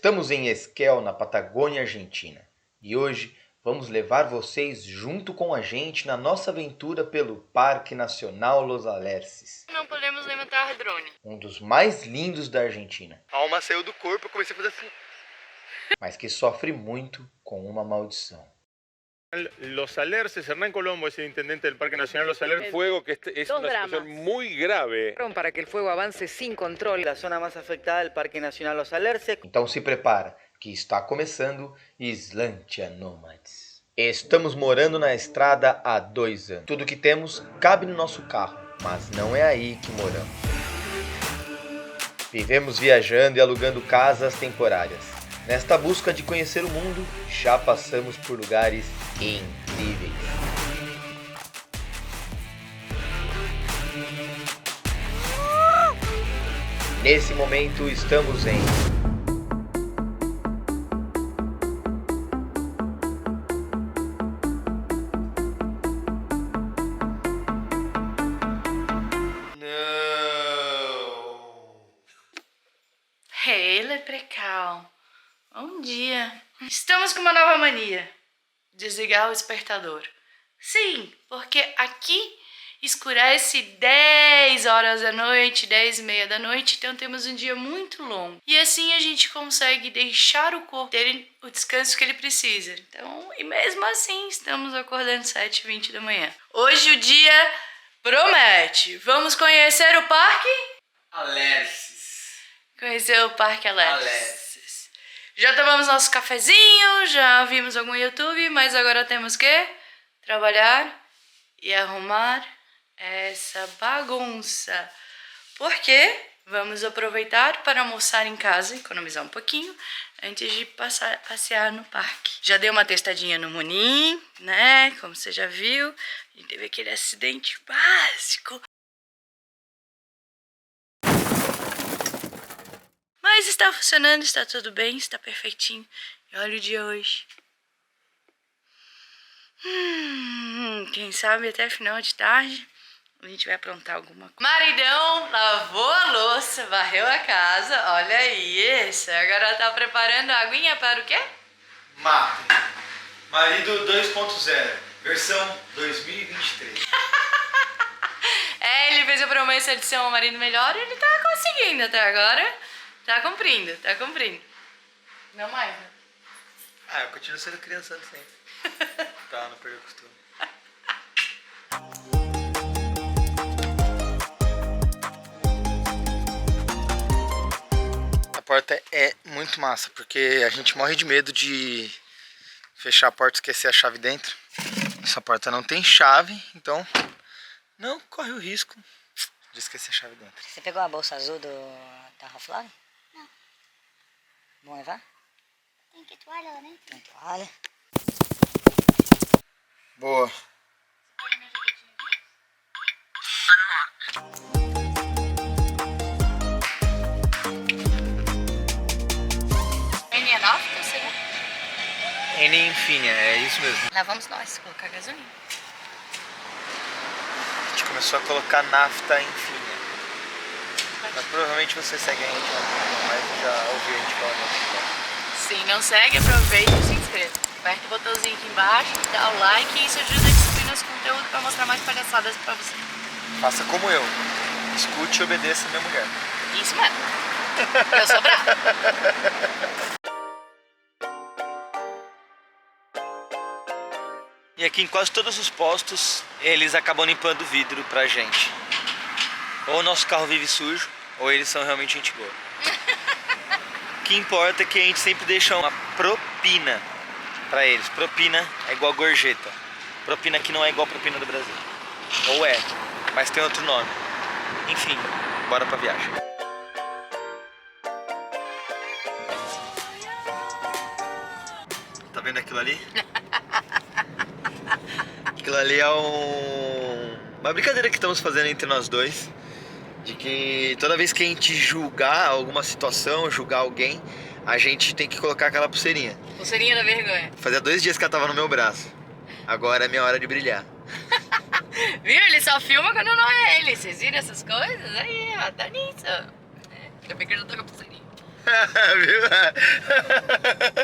Estamos em Esquel, na Patagônia, Argentina, e hoje vamos levar vocês junto com a gente na nossa aventura pelo Parque Nacional Los Alerces. Não podemos levantar drone. Um dos mais lindos da Argentina. A alma saiu do corpo, eu comecei a fazer assim. Mas que sofre muito com uma maldição. Los Alerces, Hernán Colombo es el intendente del Parque Nacional Los Alerces. Fuego que es una situación muy grave. Para que el fuego avance sin control. La zona más afectada del Parque Nacional Los Alerces. Então se prepara, que está começando Islantia Nomads. Estamos morando na estrada há 2 anos. Tudo que temos cabe no nosso carro, mas não é aí que moramos. Vivemos viajando e alugando casas temporárias. Nesta busca de conhecer o mundo, já passamos por lugares incríveis. Nesse momento estamos em Hey, Leprechaun. Bom dia. Estamos com uma nova mania. Desligar o despertador. Sim, porque aqui escurece 10 horas da noite, 10h30 da noite, então temos um dia muito longo. E assim a gente consegue deixar o corpo ter o descanso que ele precisa. Então, e mesmo assim, estamos acordando 7h20 da manhã. Hoje o dia promete. Vamos conhecer o Parque Alerces. Conhecer o Parque Alerces. Já tomamos nosso cafezinho, já vimos algum YouTube, mas agora temos que trabalhar e arrumar essa bagunça. Por quê? Vamos aproveitar para almoçar em casa, economizar um pouquinho, antes de passear no parque. Já dei uma testadinha no Monin, né? Como você já viu, a gente teve aquele acidente básico. Mas está funcionando, está tudo bem, está perfeitinho. E olha o dia hoje. Quem sabe até final de tarde a gente vai aprontar alguma coisa. Maridão lavou a louça, varreu a casa. Olha aí, isso. Agora tá preparando a aguinha para o quê? Mate. Marido 2.0, versão 2023. Ele fez a promessa de ser um marido melhor e ele tá conseguindo até agora. Tá cumprindo, tá cumprindo. Não mais, né? Eu continuo sendo criança sempre. Tá, não perdi o costume. A porta é muito massa, porque a gente morre de medo de fechar a porta e esquecer a chave dentro. Essa porta não tem chave, então não corre o risco de esquecer a chave dentro. Você pegou a bolsa azul da Ralph Lauren? Não. Vamos levar? Tem que toalha, né? Tem toalha. Boa. N é nafta, será? N Infinia, é isso mesmo. Lá vamos nós colocar gasolina. A gente começou a colocar nafta Infinia. Mas provavelmente você segue a gente lá, mas já ouviu a gente falando. Se não segue, aproveita e se inscreva. Aperta o botãozinho aqui embaixo, dá o like e isso ajuda a distribuir nosso conteúdo para mostrar mais palhaçadas para você. Faça como eu. Escute e obedeça a minha mulher. Isso mesmo. Eu sou brava. E aqui em quase todos os postos, eles acabam limpando o vidro pra gente. Ou o nosso carro vive sujo, ou eles são realmente gente boa. O que importa é que a gente sempre deixa uma propina pra eles. Propina é igual gorjeta. Propina aqui não é igual propina do Brasil. Ou é, mas tem outro nome. Enfim, bora pra viagem. Tá vendo aquilo ali? Aquilo ali é uma brincadeira que estamos fazendo entre nós dois. De que toda vez que a gente julgar alguma situação, julgar alguém, a gente tem que colocar aquela pulseirinha. Pulseirinha da vergonha. Fazia 2 dias que ela tava no meu braço. Agora é minha hora de brilhar. Viu? Ele só filma quando não é ele. Vocês viram essas coisas? Aí, ó, tá nisso. Ainda bem que eu já tô com a pulseirinha.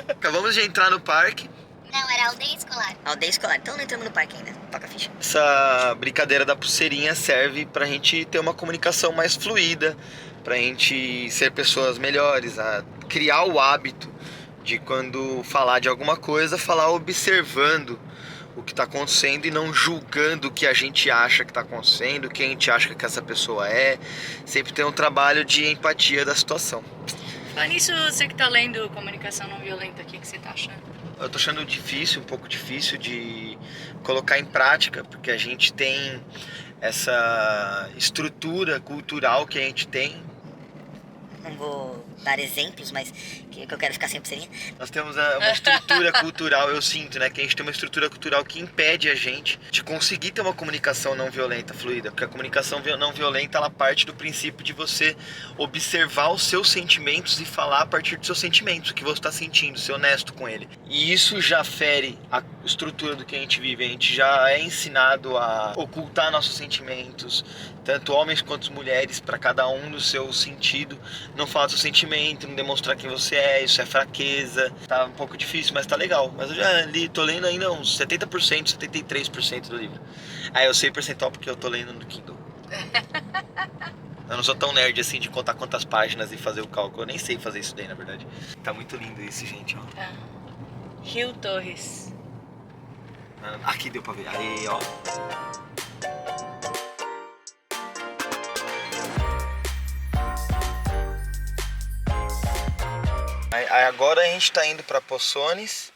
Acabamos de entrar no parque. Não, era aldeia escolar. Aldeia escolar. Então não entramos no parque ainda. Toca a ficha. Essa brincadeira da pulseirinha serve pra gente ter uma comunicação mais fluida, pra gente ser pessoas melhores, a criar o hábito de quando falar de alguma coisa, falar observando o que está acontecendo e não julgando o que a gente acha que está acontecendo, o que a gente acha que essa pessoa é. Sempre tem um trabalho de empatia da situação. Falando nisso, você que tá lendo Comunicação Não Violenta, o que você tá achando? Eu tô achando difícil, um pouco difícil de colocar em prática, porque a gente tem essa estrutura cultural que a gente tem. Não vou dar exemplos, mas que eu quero ficar sem pulseirinha. Nós temos uma estrutura cultural, eu sinto, né? Que a gente tem uma estrutura cultural que impede a gente de conseguir ter uma comunicação não violenta fluida. Porque a comunicação não violenta, ela parte do princípio de você observar os seus sentimentos e falar a partir dos seus sentimentos, o que você está sentindo, ser honesto com ele. E isso já fere a estrutura do que a gente vive. A gente já é ensinado a ocultar nossos sentimentos, tanto homens quanto mulheres, para cada um no seu sentido. Não falar do seu sentimento, não demonstrar quem você é, isso é fraqueza. Tá um pouco difícil, mas tá legal. Mas eu já li, tô lendo ainda uns 70%, 73% do livro. Aí eu sei percentual porque eu tô lendo no Kindle. Eu não sou tão nerd assim de contar quantas páginas e fazer o cálculo. Eu nem sei fazer isso daí, na verdade. Tá muito lindo isso, gente, ó. Tá. Rio Torres. Aqui deu pra ver. Aí, ó. Aí agora a gente tá indo pra Poçones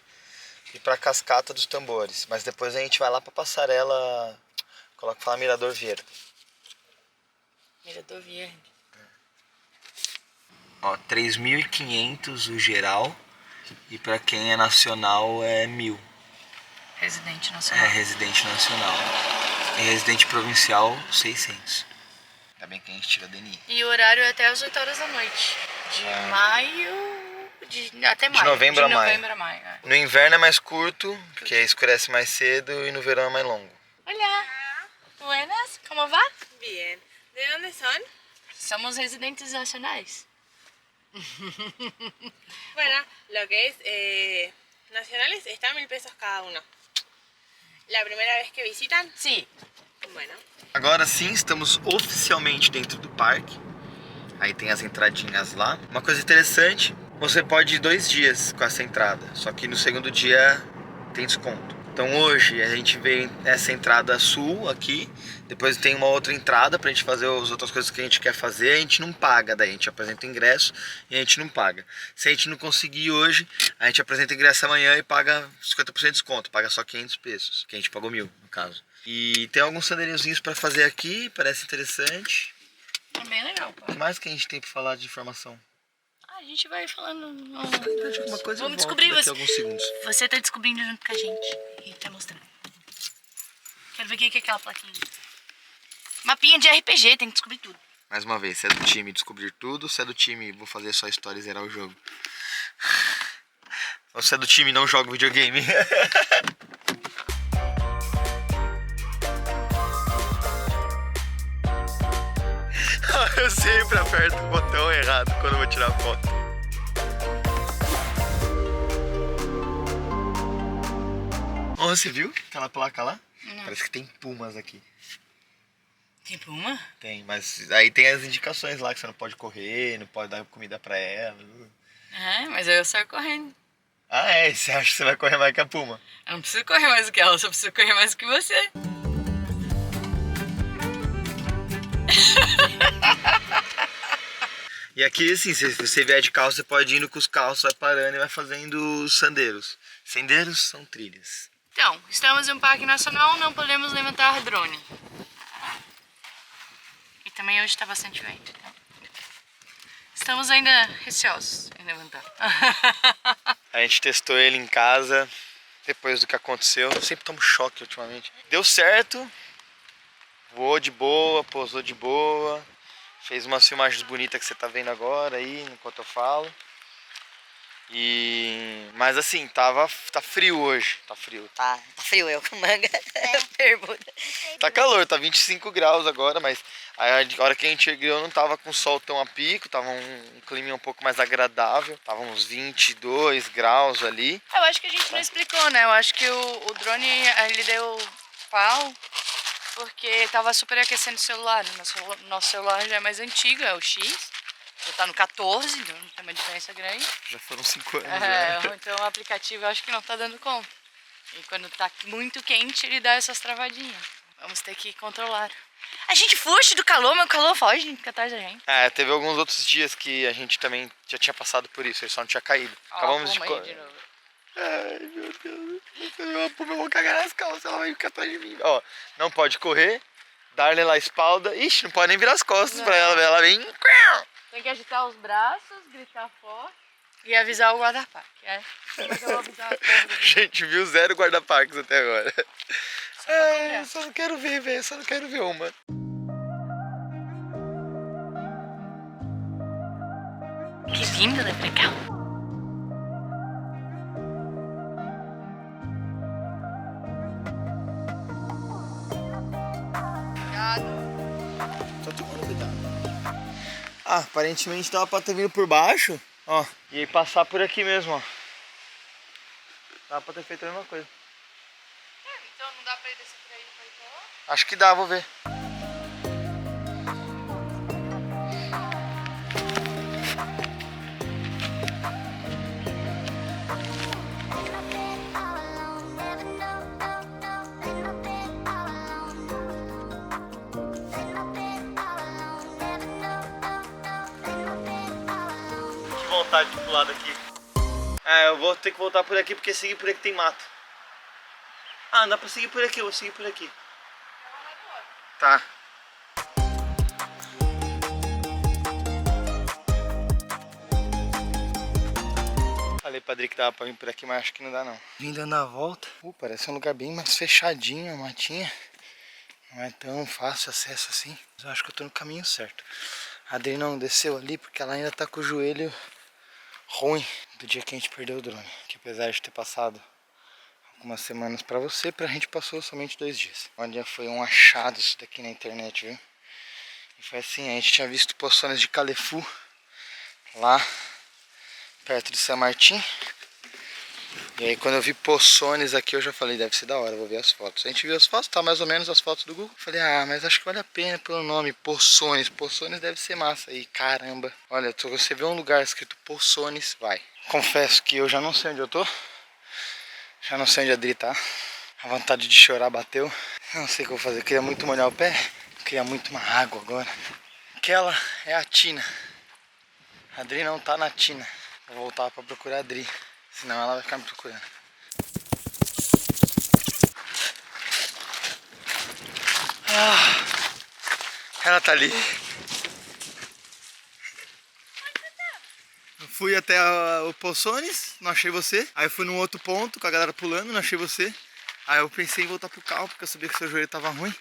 e pra Cascata dos Tambores. Mas depois a gente vai lá pra Passarela. Coloca falar Mirador Verde. Mirador Verde. Ó, 3.500 o geral. E pra quem é nacional é 1.000. Residente É nacional. residente nacional. E residente provincial, 600. Ainda bem que a gente tira DNI. E o horário é até às 8 horas da noite. De maio. Até maio. De novembro a maio. novembro a maio. É. No inverno é mais curto, porque escurece mais cedo, e no verão é mais longo. Olá. Buenas, como va? Bien. ¿De dónde son? Somos residentes nacionais. Bueno, lo que es nacionales está a 1.000 pesos cada uno. ¿La primera vez que visitan? Sim. Bueno. Agora sim, estamos oficialmente dentro do parque. Aí tem as entradinhas lá. Uma coisa interessante, você pode ir 2 dias com essa entrada, só que no segundo dia tem desconto. Então hoje a gente vê essa entrada sul aqui, depois tem uma outra entrada pra gente fazer as outras coisas que a gente quer fazer, a gente não paga, daí a gente apresenta o ingresso e a gente não paga. Se a gente não conseguir hoje, a gente apresenta o ingresso amanhã e paga 50% de desconto, paga só 500 pesos, que a gente pagou 1.000 no caso. E tem alguns sandeirinhos pra fazer aqui, parece interessante. É bem legal, pô. O que mais que a gente tem pra falar de informação? A gente vai falando. De alguma coisa eu Vamos volto descobrir. daqui a alguns segundos. Você tá descobrindo junto com a gente. E tá mostrando. Quero ver o que é aquela plaquinha. Mapinha de RPG, tem que descobrir tudo. Mais uma vez, se é do time descobrir tudo, se é do time vou fazer só a história e zerar o jogo. Ou se é do time não joga videogame. Eu sempre aperto o botão errado quando eu vou tirar foto. Oh, você viu aquela placa lá? Não. Parece que tem pumas aqui. Tem puma? Tem, mas aí tem as indicações lá que você não pode correr, não pode dar comida pra ela. É, mas eu saio correndo. Ah, é? Você acha que você vai correr mais que a puma? Eu não preciso correr mais do que ela, eu só preciso correr mais do que você. E aqui, assim, se você vier de carro, você pode ir indo com os carros, vai parando e vai fazendo os sendeiros. Sendeiros são trilhas. Então, estamos em um parque nacional, não podemos levantar drone. E também hoje está bastante vento. Então. Estamos ainda receosos em levantar. A gente testou ele em casa, depois do que aconteceu. Eu sempre tomo choque ultimamente. Deu certo, voou de boa, pousou de boa. Fez umas filmagens bonitas que você tá vendo agora aí, enquanto eu falo. Mas assim, tá frio hoje. Tá frio. Tá frio eu com manga, bermuda. Tá calor, tá 25 graus agora, mas a hora que a gente chegou não tava com sol tão a pico, tava um clima um pouco mais agradável, tava uns 22 graus ali. Eu acho que a gente não explicou, né? Eu acho que o drone, ele deu pau porque tava superaquecendo o celular. Nosso celular já é mais antigo, é o X. Já tá no 14, então não tem uma diferença grande. Já foram 5 anos. Então o aplicativo eu acho que não tá dando conta. E quando tá muito quente, ele dá essas travadinhas. Vamos ter que controlar. A gente fuge do calor, mas o calor foge atrás da gente. Teve alguns outros dias que a gente também já tinha passado por isso, ele só não tinha caído. Acabamos de novo. Ai, meu Deus. Eu vou cagar nas calças, ela vai ficar atrás de mim. Ó, não pode correr, dar-lhe lá a espalda. Ixi, não pode nem virar as costas pra ela vem... Tem que agitar os braços, gritar forte e avisar o guarda-parque. Mas eu vou avisar A gente viu 0 guarda-parques até agora. Só não quero ver, velho. Só não quero ver uma. Que lindo, né, Leprecal? Só tomando cuidado. Aparentemente tava pra ter vindo por baixo, ó. E aí passar por aqui mesmo, ó. Dava pra ter feito a mesma coisa. Então não dá pra ir descer por aí pra ir pra lá? Acho que dá, vou ver. Vontade de pular daqui. Eu vou ter que voltar por aqui porque seguir por aqui tem mato. Não dá pra seguir por aqui, eu vou seguir por aqui. Tá. Falei pra Adri que dava pra vir por aqui, mas acho que não dá não. Vim dando a volta. Parece um lugar bem mais fechadinho, a matinha. Não é tão fácil acesso assim. Mas eu acho que eu tô no caminho certo. A Adri não desceu ali porque ela ainda tá com o joelho ruim do dia que a gente perdeu o drone. Que apesar de ter passado algumas semanas pra você, pra gente passou somente 2 dias. Olha, foi um achado isso daqui na internet, viu? E foi assim, a gente tinha visto poções de Calefu lá perto de São Martim. E aí quando eu vi Poçones aqui eu já falei, deve ser da hora, vou ver as fotos. A gente viu as fotos, tá mais ou menos as fotos do Google. Falei, mas acho que vale a pena pelo nome, Poçones. Poçones deve ser massa. E caramba, olha, se você vê um lugar escrito Poçones, vai. Confesso que eu já não sei onde eu tô. Já não sei onde a Adri tá. A vontade de chorar bateu. Não sei o que eu vou fazer, eu queria muito molhar o pé. Eu queria muito uma água agora. Aquela é a tina. A Adri não tá na tina. Vou voltar pra procurar a Adri. Senão ela vai ficar me procurando. Ela tá ali. Eu fui até o Poçones, não achei você. Aí eu fui num outro ponto com a galera pulando, não achei você. Aí eu pensei em voltar pro carro porque eu sabia que seu joelho tava ruim.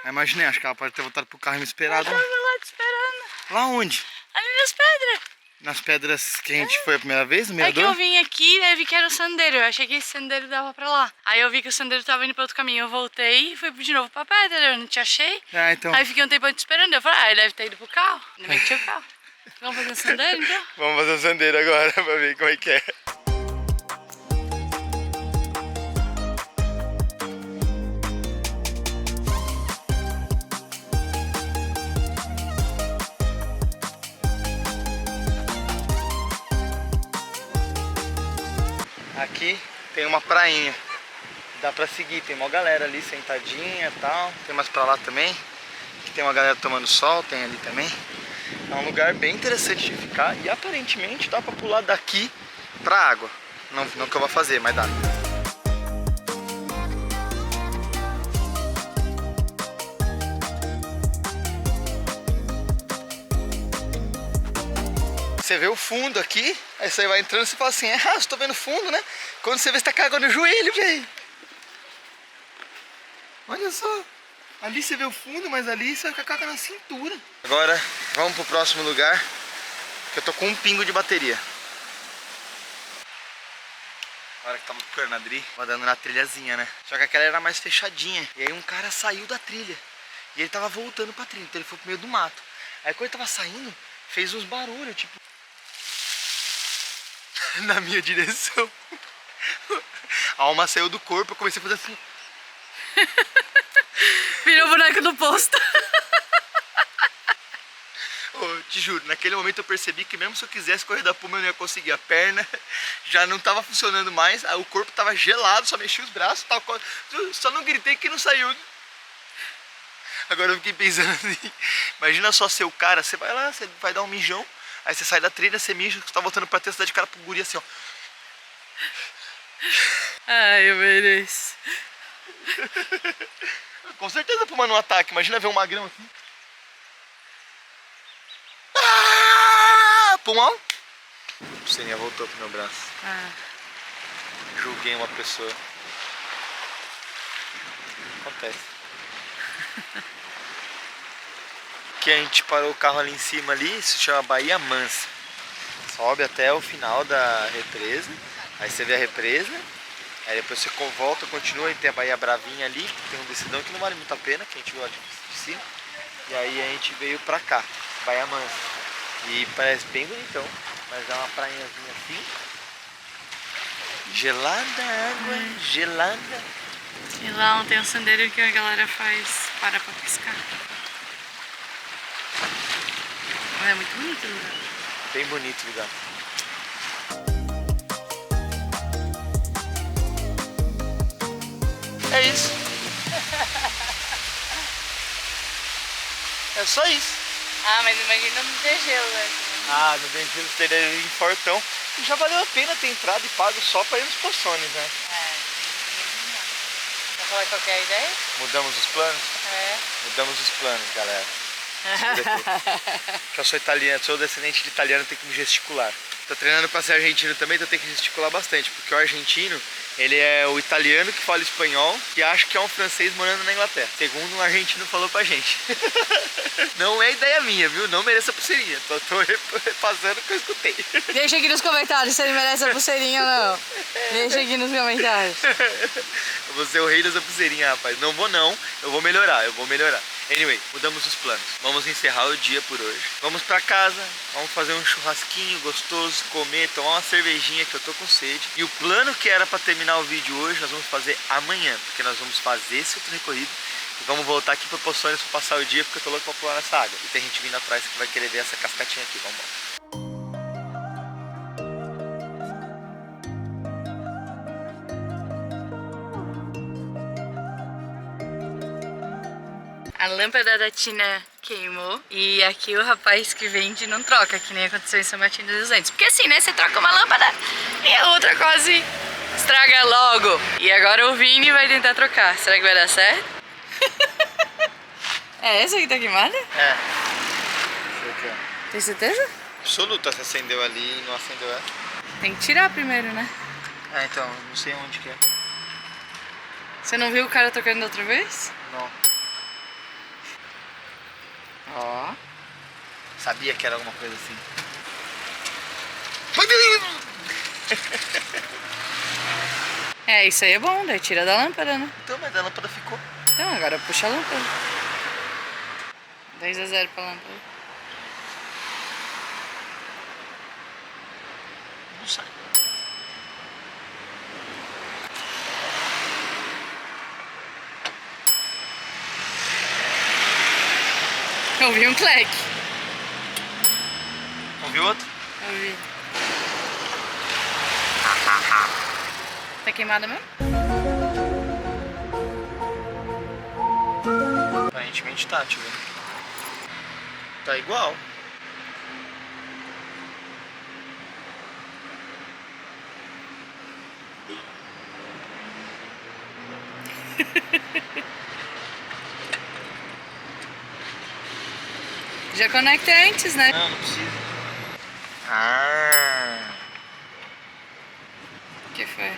Aí imaginei, acho que ela pode ter voltado pro carro e me esperado. Eu tava lá te esperando. Lá onde? Ali nas pedras. Nas pedras que a gente foi a primeira vez, no mirador? É que eu vim aqui e vi que era o sandeiro. Eu achei que esse sandeiro dava pra lá. Aí eu vi que o sandeiro tava indo pra outro caminho. Eu voltei e fui de novo pra pedra. Eu não te achei. Então. Aí fiquei um tempo te esperando. Eu falei, ele deve ter ido pro carro. Ainda bem que tinha o carro. Vamos fazer um sandeiro então? Vamos fazer um sandeiro agora pra ver como é que é. Aqui tem uma prainha, dá pra seguir, tem uma galera ali sentadinha e tal, tem mais pra lá também, aqui tem uma galera tomando sol, tem ali também. É um lugar bem interessante de ficar e aparentemente dá pra pular daqui pra água, não que eu vou fazer, mas dá. Você vê o fundo aqui, aí você vai entrando e você fala assim, você tô vendo fundo, né? Quando você vê, você tá cagando no joelho, velho. Olha só. Ali você vê o fundo, mas ali você vai ficar na cintura. Agora, vamos pro próximo lugar, que eu tô com um pingo de bateria. Na hora que tava procurando a Dri, andando na trilhazinha, né? Só que aquela era mais fechadinha. E aí um cara saiu da trilha. E ele tava voltando pra trilha, então ele foi pro meio do mato. Aí quando ele tava saindo, fez uns barulhos, tipo... na minha direção. A alma saiu do corpo, eu comecei a fazer assim. Virou boneco do posto. Oh, te juro, naquele momento eu percebi que mesmo se eu quisesse correr da puma eu não ia conseguir. A perna já não tava funcionando mais, aí o corpo tava gelado, só mexi os braços, tal, só não gritei que não saiu. Agora eu fiquei pensando assim, imagina só ser o cara, você vai lá, você vai dar um mijão, aí você sai da trilha, você mija, você tá voltando pra ter, você dá de cara pro guri assim, ó. Ai, eu mereço. Com certeza a puma não ataca, imagina ver um magrão assim. Ah, pulmão. A Seninha voltou pro meu braço. Julguei uma pessoa. Acontece. Que a gente parou o carro ali em cima ali, isso chama Baía Mansa. Sobe até o final da represa. Aí você vê a represa. Aí depois você volta, continua e tem a Baía Bravinha ali, tem um decidão que não vale muito a pena, que a gente viu lá de cima. E aí a gente veio pra cá, Baía Mansa. E parece bem bonitão, mas é uma prainhazinha assim. Gelada, água gelada. E lá tem um sendeiro que a galera para pra pescar. É muito bonito o lugar. Bem bonito o lugar. É isso. É só isso. Ah, mas imagina não ter gelo, né? Ah, no Bem-vindo teria em Fortão. E já valeu a pena ter entrado e pago só pra ir nos poções, né? Vamos falar qual que é a ideia? Mudamos os planos? É. Mudamos os planos, galera. Que eu sou italiano, sou descendente de italiano, tenho que me gesticular. Tô treinando pra ser argentino também, então eu tenho que gesticular bastante. Porque o argentino, ele é o italiano que fala espanhol e acha que é um francês morando na Inglaterra. Segundo um argentino falou pra gente. Não é ideia minha, viu? Não mereço a pulseirinha. Tô repassando o que eu escutei. Deixa aqui nos comentários se ele merece a pulseirinha ou não. Deixa aqui nos comentários. Eu vou ser o rei dessa pulseirinha, rapaz. Não vou não, eu vou melhorar. Anyway, mudamos os planos. Vamos encerrar o dia por hoje. Vamos pra casa, vamos fazer um churrasquinho gostoso, comer, tomar uma cervejinha que eu tô com sede. E o plano que era pra terminar o vídeo hoje, nós vamos fazer amanhã. Porque nós vamos fazer esse outro recorrido e vamos voltar aqui pra Poções pra passar o dia, porque eu tô louco pra pular nessa água. E tem gente vindo atrás que vai querer ver essa cascatinha aqui. Vamos embora. A lâmpada da Tina queimou e aqui o rapaz que vende não troca, que nem aconteceu em São Martinho dos Ventos. Porque assim, né, você troca uma lâmpada e a outra quase estraga logo. E agora o Vini vai tentar trocar. Será que vai dar certo? É essa que tá queimada? É. Isso aqui, ó. Tem certeza? Absoluta, se acendeu ali e não acendeu essa. Tem que tirar primeiro, né? Ah, então, não sei onde que é. Você não viu o cara tocando da outra vez? Não. Ó. Sabia que era alguma coisa assim. É, isso aí é bom, daí tira da lâmpada, né? Então, mas a lâmpada ficou. Então, agora puxa a lâmpada. 10-0 pra lâmpada. Não sai. Eu vi um cleque. Ouviu outro? Eu vi. Tá queimada mesmo? Aparentemente tá, deixa eu ver. Tá igual. Já conecta antes, né? Não, não precisa. Ah. O que foi?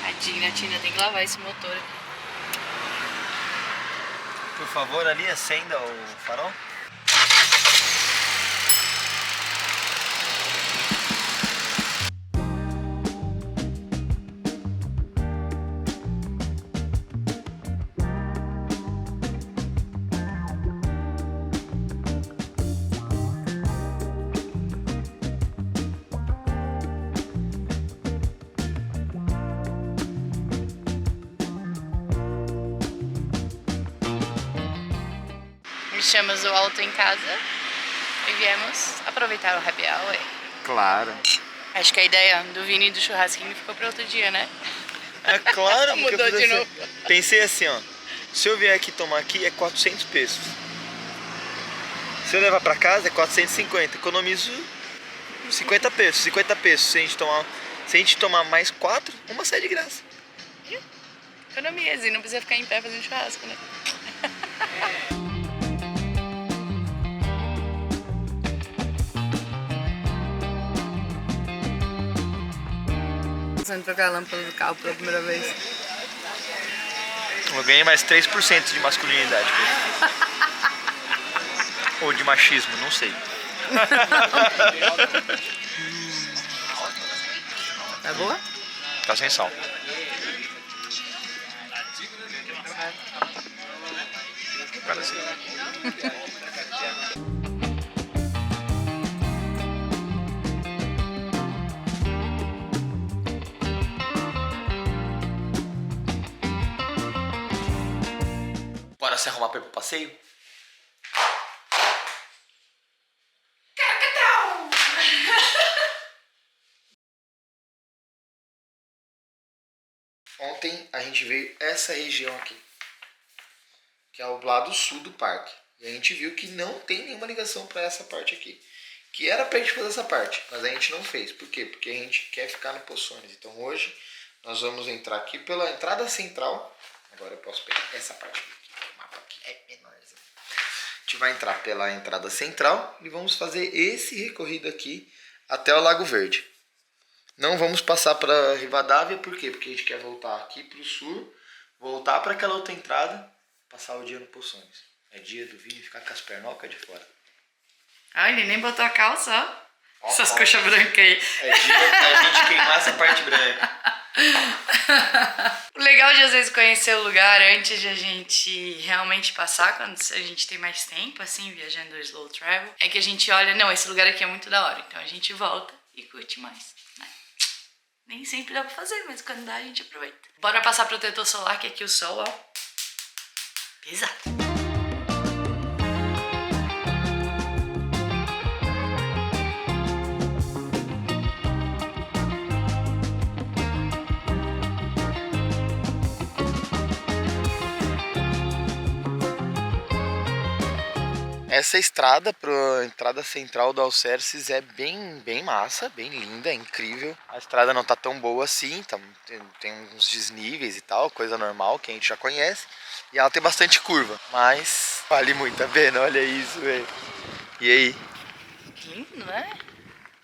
Tadinha, Tina, tem que lavar esse motor aqui. Por favor, ali acenda o farol. deixamos o auto em casa e viemos aproveitar o happy hour. Claro. Acho que a ideia do Vini e do churrasquinho ficou para outro dia, né? É claro, porque Mudou eu de pensei, novo. pensei assim, ó. Se eu vier aqui tomar aqui é 400 pesos. Se eu levar pra casa é 450. Economizo 50 pesos. 50 pesos. Se a gente tomar mais 4, uma sai de graça. Economias e não precisa ficar em pé fazendo churrasco, né? Precisando trocar a lâmpada do carro pela primeira vez. Eu ganhei mais 3% de masculinidade. Ou de machismo, não sei. Tá boa? Tá sem sal. Agora sim. Bora se arrumar pra ir pro passeio? Ontem a gente veio essa região aqui, que é o lado sul do parque. E a gente viu que não tem nenhuma ligação para essa parte aqui. Que era pra gente fazer essa parte, mas a gente não fez. Por quê? Porque a gente quer ficar no Poções. Então hoje nós vamos entrar aqui pela entrada central. Agora eu posso pegar essa parte aqui. O mapa aqui é menorzinho. A gente vai entrar pela entrada central e vamos fazer esse recorrido aqui até o Lago Verde. Não vamos passar para Rivadavia, por quê? Porque a gente quer voltar aqui para o sul, voltar para aquela outra entrada, passar o dia no Poções. É dia do Vini ficar com as pernocas de fora. Ai, ele nem botou a calça, ó. Essas coxas brancas aí. É dia da gente queimar essa parte branca. O legal de às vezes conhecer o lugar antes de a gente realmente passar, quando a gente tem mais tempo, assim, viajando slow travel, é que a gente olha, não, esse lugar aqui é muito da hora, então a gente volta e curte mais, né? Nem sempre dá pra fazer, mas quando dá a gente aproveita. Bora passar protetor solar, que aqui o sol, ó, pesado. Essa estrada para a entrada central do Alcerces é bem massa, bem linda, incrível. A estrada não tá tão boa assim, tem uns desníveis e tal, coisa normal que a gente já conhece. E ela tem bastante curva, mas vale muito a pena, olha isso, velho. E aí? Lindo, né?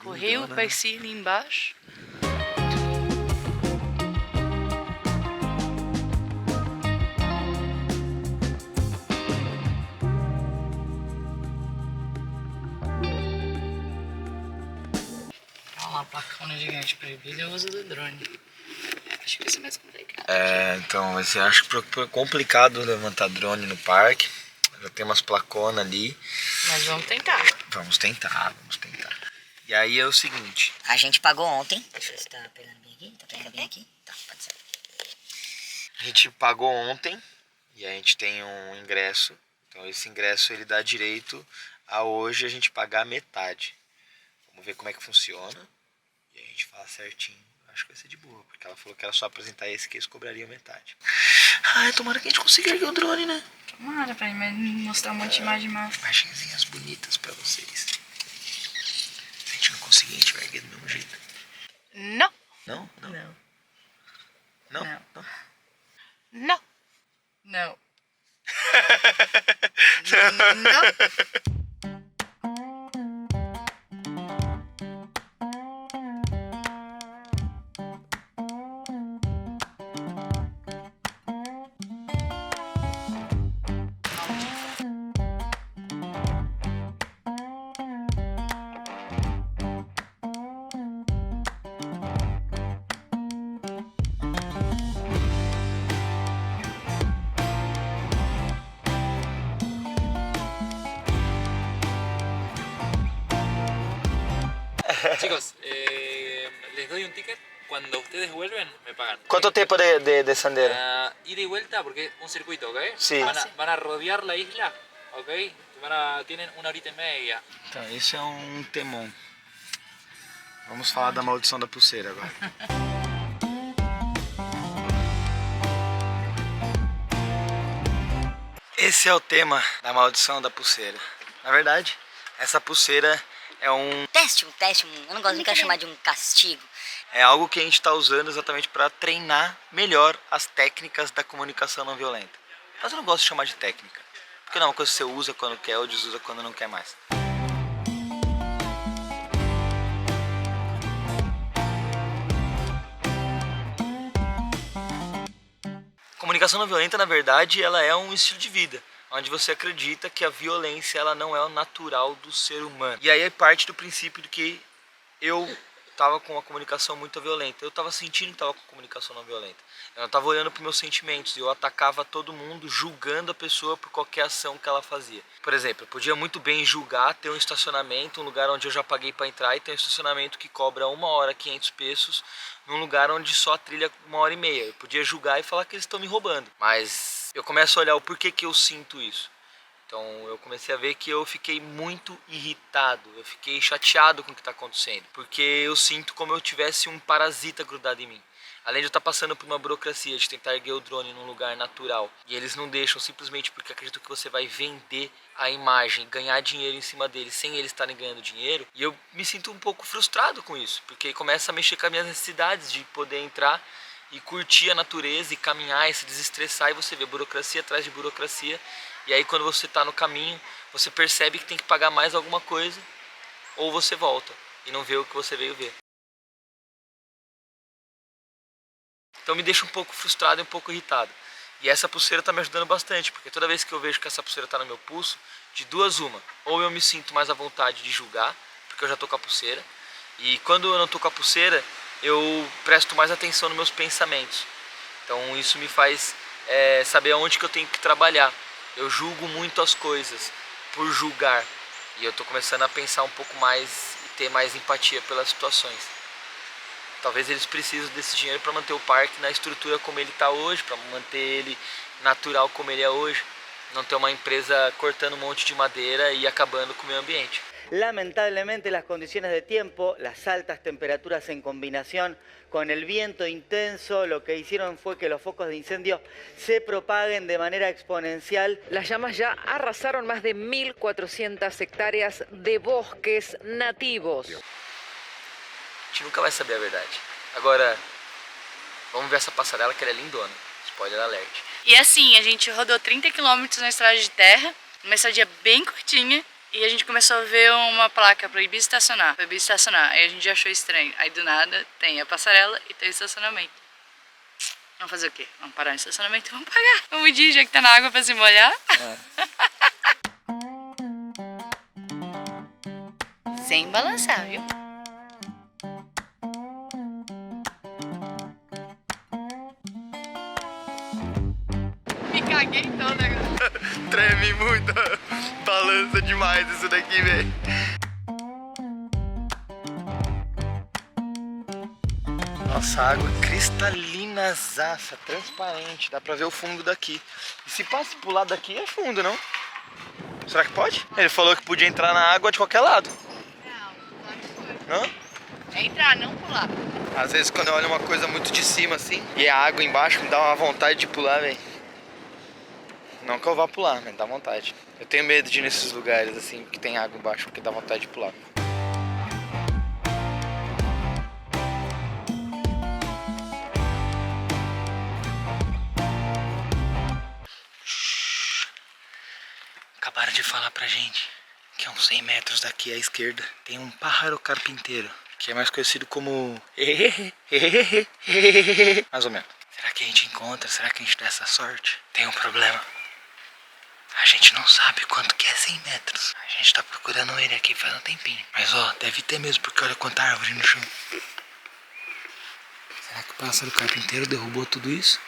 Correio vai ser ali embaixo. Uma placona gigante proibida é o uso do drone. Acho que vai ser mais complicado. Então vai ser, acho que complicado levantar drone no parque. Já tem umas placonas ali. Mas vamos tentar. Vamos tentar. E aí é o seguinte. A gente pagou ontem. Deixa eu ver se tá pegando bem aqui. Tá pegando bem aqui? Tá, pode ser. A gente pagou ontem e a gente tem um ingresso. Então esse ingresso ele dá direito a hoje a gente pagar metade. Vamos ver como é que funciona. E a gente fala certinho. Acho que vai ser de boa, porque ela falou que era só apresentar esse que eles cobrariam metade. Ai, tomara que a gente consiga erguer o drone, né? Tomara pra mostrar um monte de imagem massa. Imagenzinhas bonitas pra vocês. Se a gente não conseguir, a gente vai erguer do mesmo jeito. Não. Não? Não. Não? Não. Não. Não. Chicos, les doy un ticket. Cuando ustedes vuelven, me pagan. Quanto tempo de sendero? Ida y vuelta, porque es un circuito, ¿ok? Sí. Van a rodear la isla ¿ok? Tienen 1 hora y media. Tá, esse é um temon. Vamos falar da maldição da pulseira agora. Esse é o tema da maldição da pulseira. Na verdade, essa pulseira é um teste, eu não gosto nem de chamar de um castigo. É algo que a gente está usando exatamente para treinar melhor as técnicas da comunicação não violenta. Mas eu não gosto de chamar de técnica, porque não é uma coisa que você usa quando quer ou desusa quando não quer mais. Comunicação não violenta, na verdade, ela é um estilo de vida, onde você acredita que a violência ela não é o natural do ser humano. E aí parte do princípio de que eu estava com uma comunicação muito violenta. Eu estava sentindo que estava com comunicação não violenta. Eu não estava olhando para meus sentimentos. Eu atacava todo mundo, julgando a pessoa por qualquer ação que ela fazia. Por exemplo, eu podia muito bem julgar ter um estacionamento, um lugar onde eu já paguei para entrar, e ter um estacionamento que cobra 1 hora 500 pesos, num lugar onde só a trilha 1 hora e meia. Eu podia julgar e falar que eles estão me roubando. Mas eu começo a olhar o porquê que eu sinto isso. Então eu comecei a ver que eu fiquei muito irritado, eu fiquei chateado com o que está acontecendo, porque eu sinto como eu tivesse um parasita grudado em mim. Além de eu estar passando por uma burocracia de tentar erguer o drone num lugar natural, e eles não deixam simplesmente porque acreditam que você vai vender a imagem, ganhar dinheiro em cima deles sem eles estarem ganhando dinheiro, e eu me sinto um pouco frustrado com isso, porque começa a mexer com as minhas necessidades de poder entrar e curtir a natureza e caminhar e se desestressar, e você vê burocracia atrás de burocracia. E aí quando você está no caminho, você percebe que tem que pagar mais alguma coisa, ou você volta e não vê o que você veio ver. Então me deixa um pouco frustrado e um pouco irritado. E essa pulseira está me ajudando bastante, porque toda vez que eu vejo que essa pulseira está no meu pulso, de duas uma, ou eu me sinto mais à vontade de julgar, porque eu já estou com a pulseira, e quando eu não estou com a pulseira, eu presto mais atenção nos meus pensamentos. Então isso me faz saber aonde que eu tenho que trabalhar. Eu julgo muito as coisas por julgar, e eu estou começando a pensar um pouco mais e ter mais empatia pelas situações. Talvez eles precisem desse dinheiro para manter o parque na estrutura como ele está hoje, para manter ele natural como ele é hoje, não ter uma empresa cortando um monte de madeira e acabando com o meio ambiente. Lamentablemente las condiciones de tiempo, las altas temperaturas en combinación con el viento intenso, lo que hicieron fue que los focos de incendio se propaguen de manera exponencial. Las llamas ya arrasaron más de 1.400 hectáreas de bosques nativos. A gente nunca vai saber a verdade. Agora, vamos ver essa passarela que ela é lindona. Spoiler alert. E assim, a gente rodou 30 km na estrada de terra, uma estradinha bem curtinha, e a gente começou a ver uma placa proibir estacionar. Proibir estacionar. Aí a gente achou estranho. Aí do nada tem a passarela e tem o estacionamento. Vamos fazer o quê? Vamos parar no estacionamento e vamos pagar. Vamos medir, já que tá na água pra se molhar. Sem balançar, viu? Me caguei toda agora. Treme muito, balança demais isso daqui, velho. Nossa, água cristalinazaça, transparente, dá pra ver o fundo daqui. E se passa pro lado daqui é fundo, não? Será que pode? Ele falou que podia entrar na água de qualquer lado. Não? É entrar, não pular. Às vezes quando eu olho uma coisa muito de cima assim, e a água embaixo, me dá uma vontade de pular, velho. Não que eu vá pular, mas dá vontade. Eu tenho medo de ir nesses lugares assim, que tem água embaixo, porque dá vontade de pular. Acabaram de falar pra gente que a uns 100 metros daqui à esquerda tem um pájaro carpinteiro, que é mais conhecido como... mais ou menos. Será que a gente encontra? Será que a gente dá essa sorte? Tem um problema. A gente não sabe quanto que é 100 metros. A gente tá procurando ele aqui faz um tempinho. Mas ó, deve ter mesmo, porque olha quanta árvore no chão. Será que o pássaro carpinteiro derrubou tudo isso?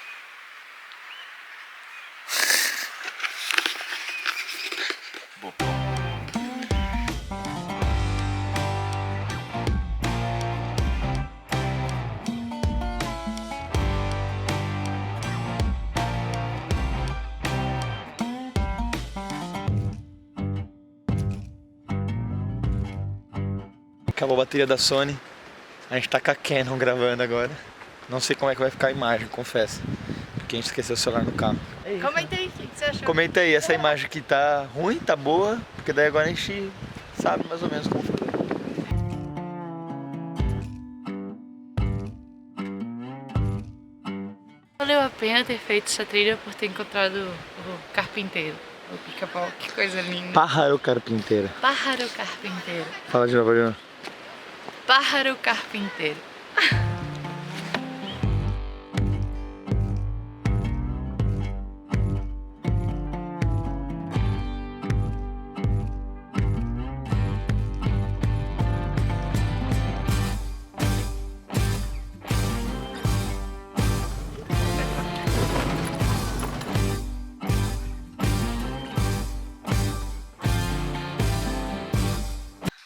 acabou a bateria da Sony. A gente tá com a Canon gravando agora. Não sei como é que vai ficar a imagem, confesso. Porque a gente esqueceu o celular no carro. Comenta aí, o que você achou? Comenta aí, essa imagem aqui tá ruim, tá boa? Porque daí agora a gente sabe mais ou menos como fazer. Valeu a pena ter feito essa trilha por ter encontrado o carpinteiro. O pica-pau, que coisa linda. Pájaro carpinteiro. Pájaro carpinteiro. Fala de novo, Juliana. Pájaro carpinteiro.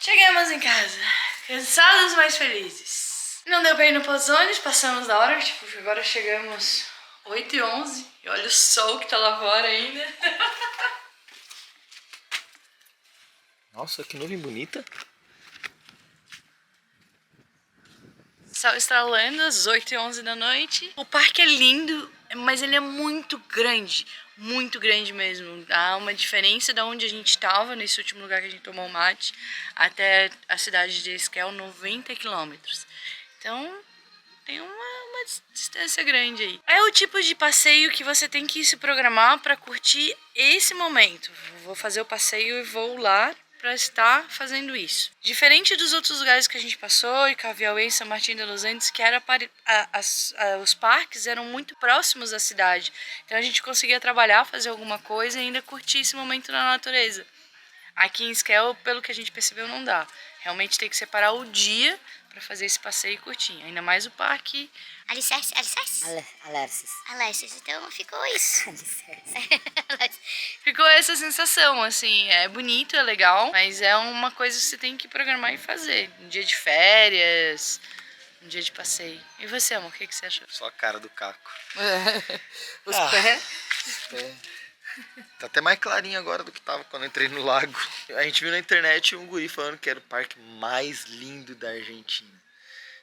Chegamos em casa, cansados, mas felizes. Não deu pra ir no Pozzoni, passamos da hora, tipo, agora chegamos 8h11 e olha o sol que tá lá fora ainda. Nossa, que nuvem bonita. Sol estralando às 8h11 da noite. O parque é lindo, mas ele é muito grande mesmo. Há uma diferença de onde a gente estava, nesse último lugar que a gente tomou o mate, até a cidade de Esquel, 90 quilômetros. Então tem uma distância grande aí. É o tipo de passeio que você tem que se programar para curtir esse momento. Vou fazer o passeio e vou lá para estar fazendo isso. Diferente dos outros lugares que a gente passou, e Caviauê e São Martin de los Andes, que era os parques eram muito próximos da cidade. Então a gente conseguia trabalhar, fazer alguma coisa e ainda curtir esse momento na natureza. Aqui em Esquel, pelo que a gente percebeu, não dá. Realmente tem que separar o dia para fazer esse passeio e curtir. Ainda mais o parque. Alicerce? Alerces, então ficou isso. Ficou essa sensação, assim, é bonito, é legal, mas é uma coisa que você tem que programar e fazer. Um dia de férias, um dia de passeio. E você, amor, o que você achou? Só a cara do Caco. Os pés? Tá até mais clarinho agora do que tava quando eu entrei no lago. A gente viu na internet um guri falando que era o parque mais lindo da Argentina.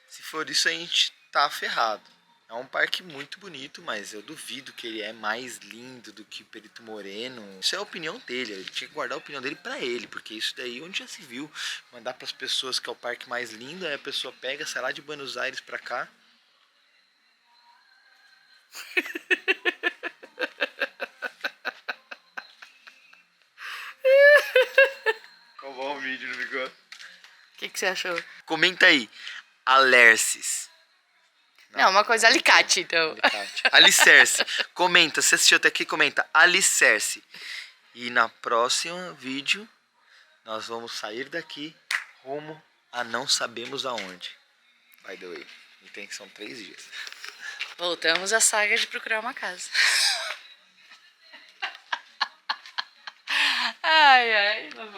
Se for isso, a gente tá ferrado. É um parque muito bonito, mas eu duvido que ele é mais lindo do que o Perito Moreno. Isso é a opinião dele, ele tinha que guardar a opinião dele pra ele, porque isso daí onde já se viu. Mandar pras pessoas que é o parque mais lindo, aí a pessoa pega, sai lá de Buenos Aires pra cá. Ficou bom o vídeo, não ficou? O que você achou? Comenta aí, Alerces. Não, uma coisa alicate, então. Alicate. Alicerce. Comenta, se assistiu até aqui, comenta Alicerce. E na próxima vídeo, nós vamos sair daqui rumo a não sabemos aonde. By the way, e tem que são 3 dias. Voltamos à saga de procurar uma casa. Ai, ai.